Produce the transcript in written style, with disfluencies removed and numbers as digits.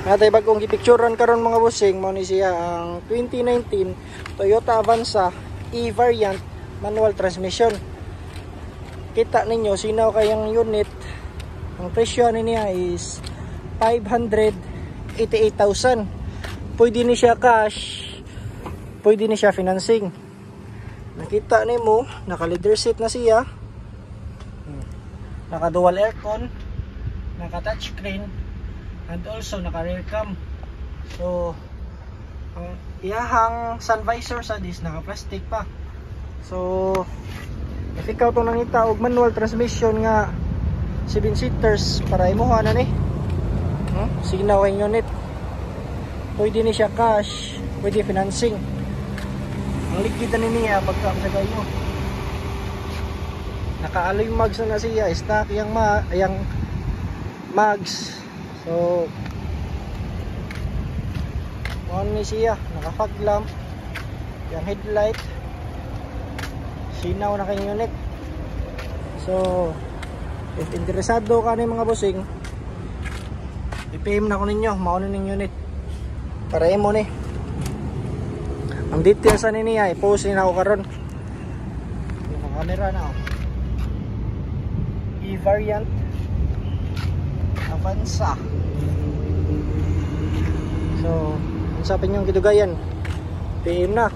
Natay bagong gipicturean karon mga bossing, mao ni siya ang 2019 Toyota Avanza E-variant manual transmission. Kita ninyo sinaw kayang unit. Ang presyo niya is 588,000. Pwede ni siya cash, pwede ni siya financing. Nakita nimo, naka leather seat na siya. Naka dual aircon, naka touchscreen, and also naka rear cam. So ang iyahang sun visor sa dis naka plastic pa. So if ikaw itong nangita og manual transmission nga 7 seaters para imuha na ni signaw ang unit, pwede ni siya cash, pwede financing. Ang likid na niya pagka sa gayo, naka-alloy mags na siya, stock yang mags. So on ni siya, naka-fog lamp, yang headlight, sinaw na kayong unit. So if interesado ka ni mga bossing, i-PM na ko ninyo, mauna ning unit para imo ni. Ang details sa niya i-post na ako karon. Yung camera na E-variant Avanza. So, unsapin yung kidugayan, PM na.